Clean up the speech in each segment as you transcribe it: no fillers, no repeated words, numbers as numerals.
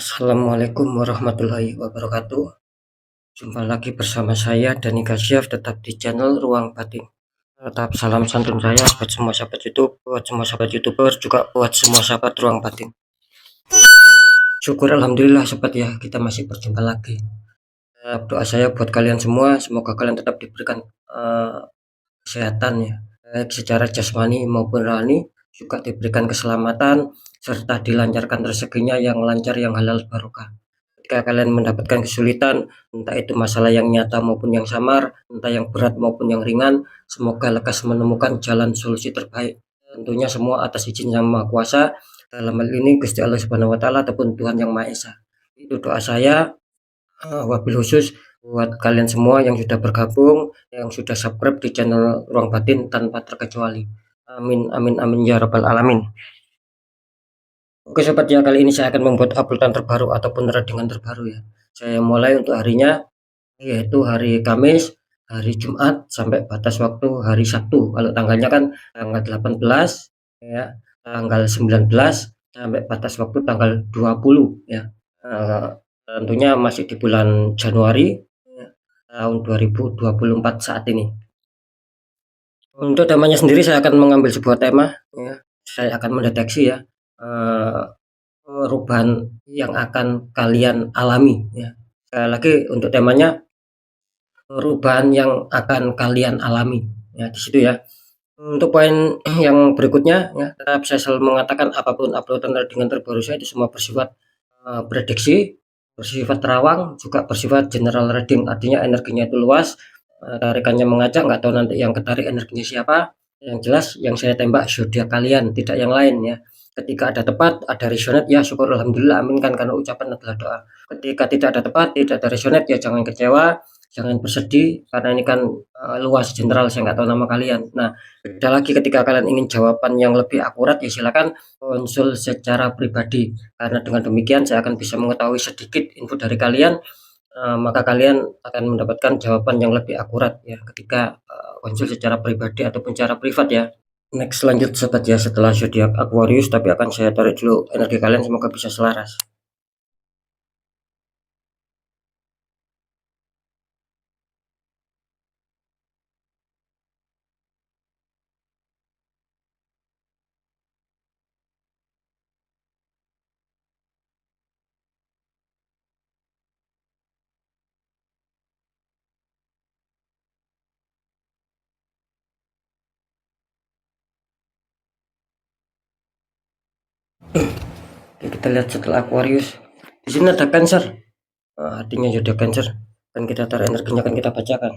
Assalamualaikum warahmatullahi wabarakatuh. Jumpa lagi bersama saya Dani Kasyaf, tetap di channel Ruang Batin. Tetap salam santun saya buat semua sahabat YouTube, buat semua sahabat YouTuber, juga buat semua sahabat Ruang Batin. Syukur alhamdulillah sobat ya, kita masih berjumpa lagi. Doa saya buat kalian semua, semoga kalian tetap diberikan kesehatan ya, baik secara jasmani maupun rohani, juga diberikan keselamatan serta dilancarkan rezekinya yang lancar, yang halal barokah. Ketika kalian mendapatkan kesulitan, entah itu masalah yang nyata maupun yang samar, entah yang berat maupun yang ringan, semoga lekas menemukan jalan solusi terbaik. Tentunya semua atas izin Yang Maha Kuasa, dalam hal ini Gusti Allah Subhanahu wa taala ataupun Tuhan Yang Maha Esa. Itu doa saya, wabil khusus buat kalian semua yang sudah bergabung, yang sudah subscribe di channel Ruang Batin tanpa terkecuali. Amin amin amin ya rabbal alamin. Oke sobat ya, kali ini saya akan membuat uploadan terbaru ataupun readingan terbaru ya. Saya mulai untuk harinya, yaitu hari Kamis, hari Jumat, sampai batas waktu hari Sabtu. Kalau tanggalnya kan tanggal 18 ya, tanggal 19 sampai batas waktu tanggal 20 ya. Tentunya masih di bulan Januari ya, tahun 2024 saat ini. Untuk temanya sendiri saya akan mengambil sebuah tema ya. Saya akan mendeteksi ya perubahan yang akan kalian alami ya. Sekali lagi untuk temanya perubahan yang akan kalian alami ya, di situ ya. Untuk poin yang berikutnya ya, tetap saya selalu mengatakan apapun uploadan dengan terbaru saya itu semua bersifat prediksi, bersifat terawang, juga bersifat general reading, artinya energinya itu luas, tarikannya mengajak, nggak tahu nanti yang ketarik energinya siapa. Yang jelas yang saya tembak zodiak kalian, tidak yang lain ya. Ketika ada tepat, ada resonate ya syukur alhamdulillah, amin kan, karena ucapan adalah doa. Ketika tidak ada tepat, tidak ada resonate ya jangan kecewa, jangan bersedih, karena ini kan luas general, saya nggak tahu nama kalian. Nah, beda lagi ketika kalian ingin jawaban yang lebih akurat ya silakan konsul secara pribadi, karena dengan demikian saya akan bisa mengetahui sedikit info dari kalian, maka kalian akan mendapatkan jawaban yang lebih akurat ya ketika konsul secara pribadi ataupun secara privat ya. Next lanjut sobat ya, setelah zodiak Aquarius, tapi akan saya tarik dulu energi kalian, semoga bisa selaras. Oke, kita lihat setelah Aquarius. Di sini ada Cancer. Artinya zodiak Cancer. Dan kita tarik energinya, akan kita bacakan.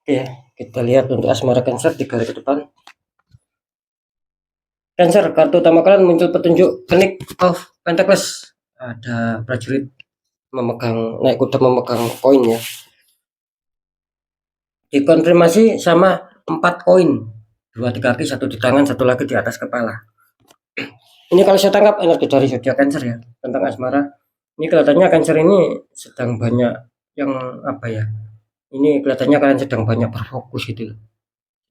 Oke, kita lihat untuk asmara Cancer 3 hari ke depan. Cancer, kartu utama kalian muncul petunjuk Knight of Pentacles. Ada prajurit memegang, naik kuda memegang koin ya. Dikonfirmasi sama 4 koin, 2 di kaki, 1 di tangan, 1 lagi di atas kepala. Ini kalau saya tangkap energi dari zodiak Cancer ya tentang asmara. Ini kelihatannya Cancer ini sedang banyak yang apa ya? Ini kelihatannya kalian sedang banyak berfokus gitu.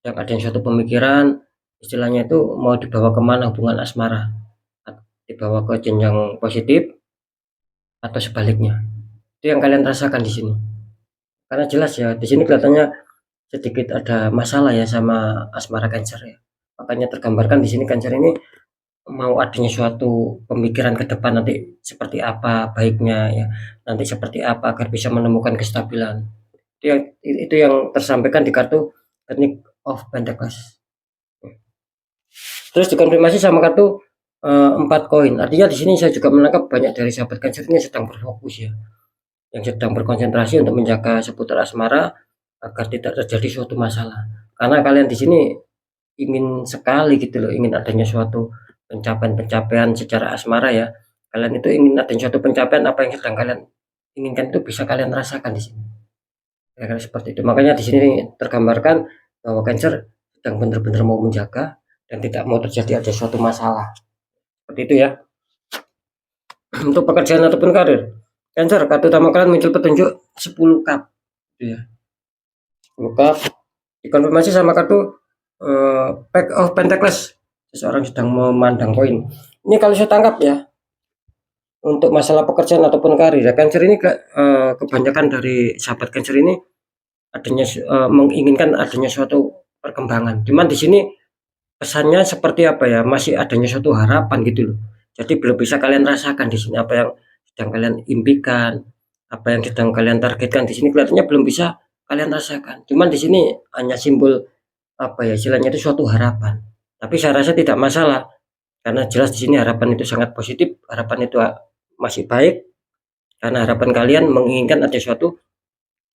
Yang ada yang suatu pemikiran, istilahnya itu mau dibawa kemana hubungan asmara, dibawa ke jenjang positif atau sebaliknya. Itu yang kalian rasakan di sini. Karena jelas ya di sini kelihatannya sedikit ada masalah ya sama asmara Cancer ya. Makanya tergambarkan di sini Cancer ini mau adanya suatu pemikiran ke depan nanti seperti apa baiknya ya, nanti seperti apa agar bisa menemukan kestabilan. Itu yang tersampaikan di kartu Technique of Pentacles. Terus dikonfirmasi sama kartu 4 koin. Artinya di sini saya juga menangkap banyak dari sahabat Cancer ini sedang berfokus ya, yang sedang berkonsentrasi untuk menjaga seputar asmara agar tidak terjadi suatu masalah. Karena kalian di sini ingin sekali gitu loh, ingin adanya suatu pencapaian-pencapaian secara asmara ya. Kalian itu ingin adanya suatu pencapaian, apa yang sedang kalian inginkan itu bisa kalian rasakan di sini. Kira-kira seperti itu. Makanya di sini tergambarkan bahwa Cancer sedang benar-benar mau menjaga dan tidak mau terjadi ada suatu masalah. Seperti itu ya. Untuk pekerjaan ataupun karir. Cancer, kartu utama kalian muncul petunjuk 10 cup. Gitu ya. 10 cup dikonfirmasi sama kartu Pack of Pentacles. Seseorang sedang memandang koin. Ini kalau saya tangkap ya, untuk masalah pekerjaan ataupun karir ya, Cancer ini kebanyakan dari sahabat Cancer ini adanya menginginkan adanya suatu perkembangan. Cuman di sini pesannya seperti apa ya, masih adanya suatu harapan gitu loh. Jadi belum bisa kalian rasakan di sini apa yang sedang kalian impikan, apa yang sedang kalian targetkan di sini kelihatannya belum bisa kalian rasakan. Cuman di sini hanya simbol apa ya, istilahnya itu suatu harapan. Tapi saya rasa tidak masalah karena jelas di sini harapan itu sangat positif, harapan itu masih baik karena harapan kalian menginginkan ada suatu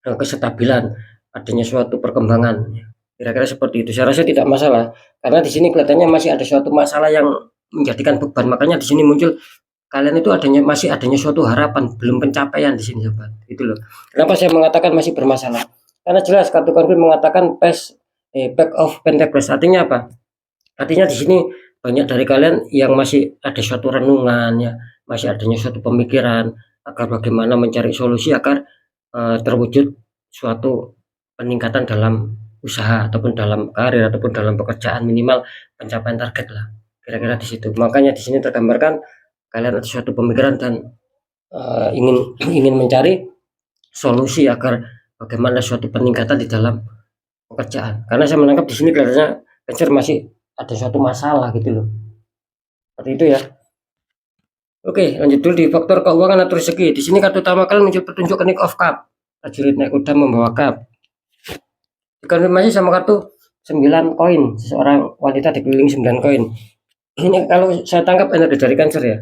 kestabilan, adanya suatu perkembangan. Kira-kira seperti itu. Saya rasa tidak masalah karena di sini kelihatannya masih ada suatu masalah yang menjadikan beban. Makanya di sini muncul kalian itu masih adanya suatu harapan, belum pencapaian di sini sobat. Itu loh. Kenapa saya mengatakan masih bermasalah? Karena jelas kartu konfirm mengatakan Pack of Pentacles. Artinya apa? Artinya di sini banyak dari kalian yang masih ada suatu renungan ya, masih adanya suatu pemikiran agar bagaimana mencari solusi agar terwujud suatu peningkatan dalam usaha ataupun dalam karir ataupun dalam pekerjaan, minimal pencapaian target lah. Kira-kira di situ. Makanya di sini tergambarkan kalian ada suatu pemikiran dan ingin ingin mencari solusi agar bagaimana suatu peningkatan di dalam pekerjaan. Karena saya menangkap di sini kelihatannya Cancer masih ada suatu masalah gitu loh. Seperti itu ya. Oke, lanjut dulu di faktor keuangan atau rezeki. Di sini kartu utama kalian muncul petunjuk King of Cup. Prajurit naik kuda membawa cup. Dikonfirmasi sama kartu 9 koin. Seseorang wanita dikelilingi 9 koin. Ini kalau saya tangkap energi dari Cancer ya.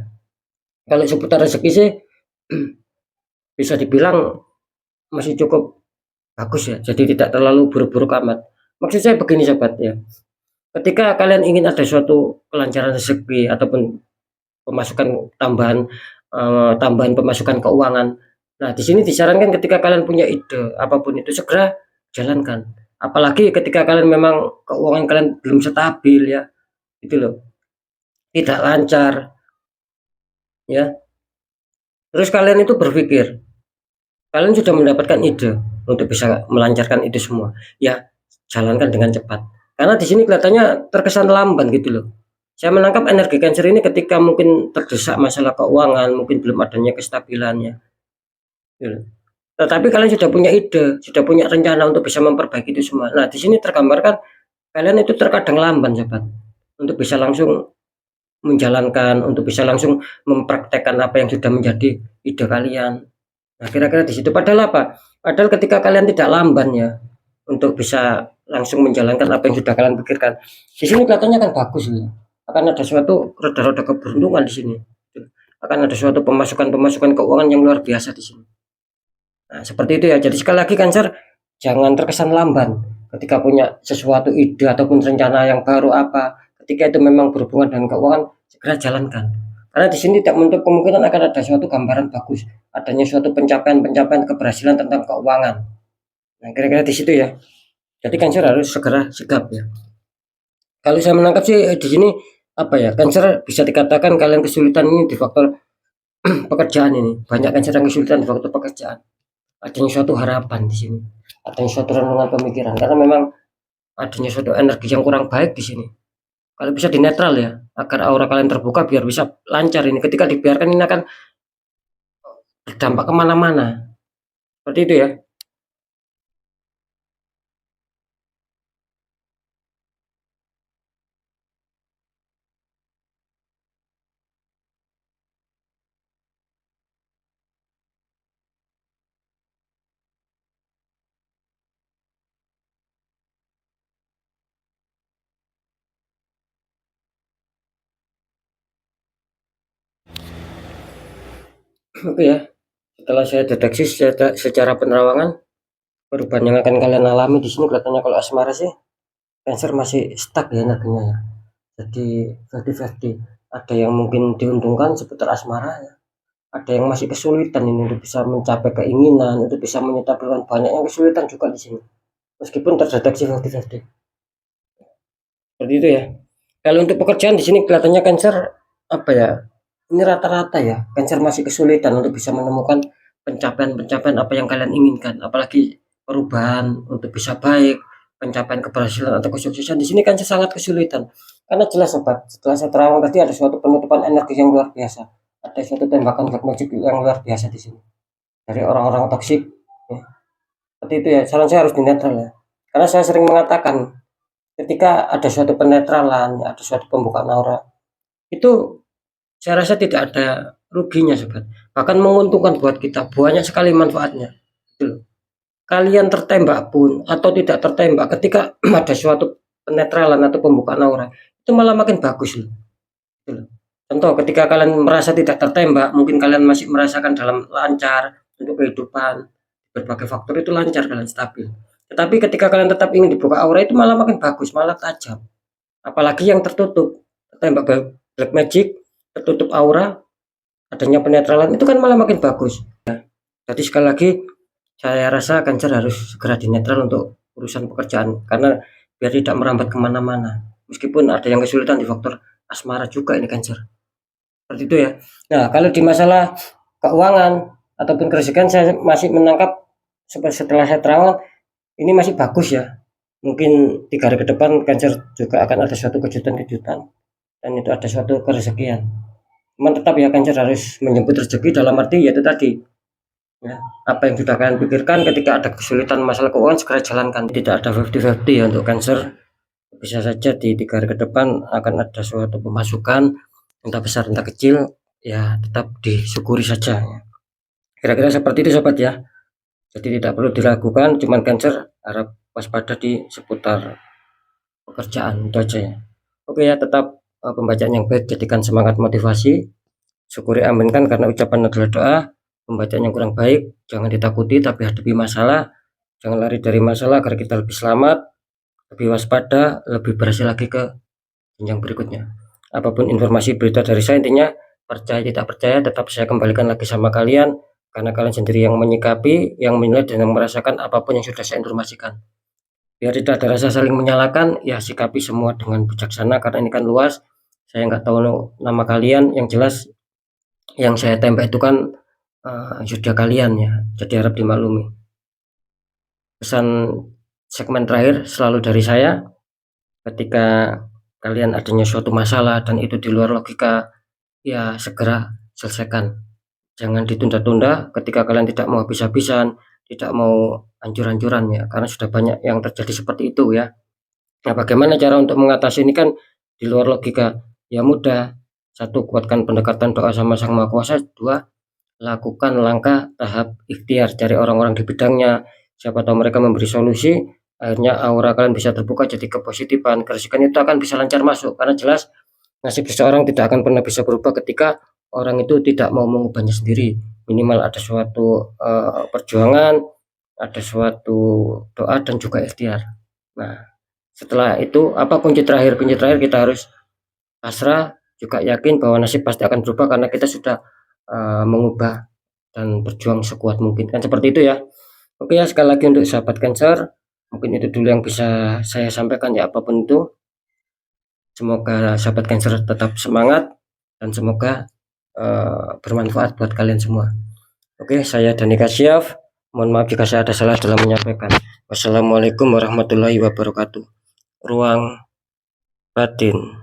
Kalau seputar rezeki sih bisa dibilang masih cukup bagus ya. Jadi tidak terlalu buruk-buruk amat. Maksud saya begini sahabat ya. Ketika kalian ingin ada suatu kelancaran rezeki ataupun pemasukan tambahan tambahan pemasukan keuangan. Nah, di sini disarankan ketika kalian punya ide apapun itu segera jalankan. Apalagi ketika kalian memang keuangan kalian belum stabil ya, itu loh, tidak lancar ya. Terus kalian itu berpikir, kalian sudah mendapatkan ide untuk bisa melancarkan itu semua. Ya, jalankan dengan cepat. Karena di sini kelihatannya terkesan lamban gitu loh. Saya menangkap energi Cancer ini ketika mungkin terdesak masalah keuangan, mungkin belum adanya kestabilannya. Gitu. Tetapi kalian sudah punya ide, sudah punya rencana untuk bisa memperbaiki itu semua. Nah, di sini tergambarkan kalian itu terkadang lamban, sobat, untuk bisa langsung menjalankan, untuk bisa langsung mempraktekkan apa yang sudah menjadi ide kalian. Nah, kira-kira di situ. Padahal apa? Padahal ketika kalian tidak lamban ya, untuk bisa langsung menjalankan apa yang sudah kalian pikirkan, di sini kelihatannya akan bagus ya. Akan ada suatu roda-roda keberuntungan di sini. Akan ada suatu pemasukan-pemasukan keuangan yang luar biasa di sini. Nah, seperti itu ya. Jadi sekali lagi Cancer, jangan terkesan lamban ketika punya sesuatu ide ataupun rencana yang baru apa. Ketika itu memang berhubungan dengan keuangan, segera jalankan. Karena di sini tidak menutup kemungkinan akan ada suatu gambaran bagus, adanya suatu pencapaian-pencapaian keberhasilan tentang keuangan. Nah, kira-kira di situ ya. Jadi Cancer harus segera sigap ya. Kalau saya menangkap sih di sini apa ya? Cancer bisa dikatakan kalian kesulitan ini di faktor pekerjaan ini. Banyak Cancer yang kesulitan di faktor pekerjaan. Adanya suatu harapan di sini, adanya suatu renungan pemikiran karena memang adanya suatu energi yang kurang baik di sini. Kalau bisa dinetral ya, agar aura kalian terbuka biar bisa lancar ini. Ketika dibiarkan ini akan berdampak kemana-mana. Seperti itu ya. Oke ya, setelah saya deteksi secara penerawangan, perubahan yang akan kalian alami di sini kelihatannya kalau asmara sih Cancer masih stuck ya energinya ya. Jadi 50-50. Ada yang mungkin diuntungkan seputar asmara ya. Ada yang masih kesulitan ini untuk bisa mencapai keinginan, untuk bisa menyetapkan banyak yang kesulitan juga di sini. Meskipun terdeteksi 50-50. Seperti itu ya. Kalau untuk pekerjaan di sini kelihatannya Cancer apa ya? Ini rata-rata ya. Cancer masih kesulitan untuk bisa menemukan pencapaian-pencapaian apa yang kalian inginkan, apalagi perubahan untuk bisa baik, pencapaian keberhasilan atau kesuksesan di sini Cancer sangat kesulitan. Karena jelas sobat, setelah saya terawang tadi ada suatu penutupan energi yang luar biasa. Ada suatu tembakan black magic yang luar biasa di sini dari orang-orang toksik. Ya. Seperti itu ya. Saran saya harus dinetral ya. Karena saya sering mengatakan ketika ada suatu penetralan, ada suatu pembukaan aura, itu saya rasa tidak ada ruginya sobat, bahkan menguntungkan buat kita, banyak sekali manfaatnya gitu loh. Kalian tertembak pun atau tidak tertembak, ketika ada suatu penetralan atau pembukaan aura, itu malah makin bagus loh gitu loh. Contoh ketika kalian merasa tidak tertembak, mungkin kalian masih merasakan dalam lancar untuk kehidupan, berbagai faktor itu lancar, kalian stabil. Tetapi ketika kalian tetap ingin dibuka aura, itu malah makin bagus, malah tajam. Apalagi yang tertutup, tembak black magic, tertutup aura, adanya penetralan, itu kan malah makin bagus. Jadi sekali lagi saya rasa Cancer harus segera dinetral untuk urusan pekerjaan, karena biar tidak merambat kemana-mana. Meskipun ada yang kesulitan di faktor asmara juga ini Cancer. Seperti itu ya. Nah kalau di masalah keuangan ataupun keresikan, saya masih menangkap setelah saya terawang ini masih bagus ya. Mungkin 3 hari ke depan Cancer juga akan ada suatu kejutan-kejutan, dan itu ada suatu kerezekian. Cuman tetap ya Cancer harus menyebut rezeki dalam arti yaitu tadi ya, apa yang sudah kalian pikirkan ketika ada kesulitan masalah keuangan segera jalankan. Tidak ada 50-50 ya untuk Cancer. Bisa saja di 3 hari ke depan akan ada suatu pemasukan, entah besar entah kecil, ya tetap disyukuri saja ya. Kira-kira seperti itu sobat ya. Jadi tidak perlu dilakukan, cuman Cancer harap waspada di seputar pekerjaan itu aja ya. Oke ya, tetap pembacaan yang baik jadikan semangat motivasi, syukuri aminkan karena ucapan adalah doa. Pembacaan yang kurang baik jangan ditakuti tapi hadapi masalah, jangan lari dari masalah agar kita lebih selamat, lebih waspada, lebih berhasil lagi ke jenjang berikutnya. Apapun informasi berita dari saya, intinya percaya tidak percaya tetap saya kembalikan lagi sama kalian, karena kalian sendiri yang menyikapi, yang menilai dan yang merasakan apapun yang sudah saya informasikan. Biar tidak ada rasa saling menyalahkan, ya sikapi semua dengan bijaksana karena ini kan luas. Saya nggak tahu nama kalian, yang jelas yang saya tembak itu kan sudah kalian ya, jadi harap dimaklumi. Pesan segmen terakhir selalu dari saya, ketika kalian adanya suatu masalah dan itu di luar logika, ya segera selesaikan. Jangan ditunda-tunda ketika kalian tidak mau habis-habisan, tidak mau hancur-hancuran ya, karena sudah banyak yang terjadi seperti itu ya. Nah, bagaimana cara untuk mengatasi ini kan di luar logika? Ya mudah. Satu, kuatkan pendekatan doa sama Sang Maha Kuasa. Dua, lakukan langkah tahap ikhtiar, cari orang-orang di bidangnya, siapa tahu mereka memberi solusi, akhirnya aura kalian bisa terbuka, jadi kepositifan, keresikan itu akan bisa lancar masuk, karena jelas nasib seseorang tidak akan pernah bisa berubah ketika orang itu tidak mau mengubahnya sendiri. Minimal ada suatu perjuangan, ada suatu doa dan juga ikhtiar. Nah setelah itu apa kunci terakhir? Kunci terakhir kita harus pasrah, juga yakin bahwa nasib pasti akan berubah karena kita sudah mengubah dan berjuang sekuat mungkin, kan seperti itu ya. Oke ya, sekali lagi untuk sahabat Cancer, mungkin itu dulu yang bisa saya sampaikan ya. Apapun itu, semoga sahabat Cancer tetap semangat dan semoga bermanfaat buat kalian semua. Oke, saya Dani Kasyaf, mohon maaf jika saya ada salah dalam menyampaikan. Wassalamualaikum warahmatullahi wabarakatuh. Ruang batin.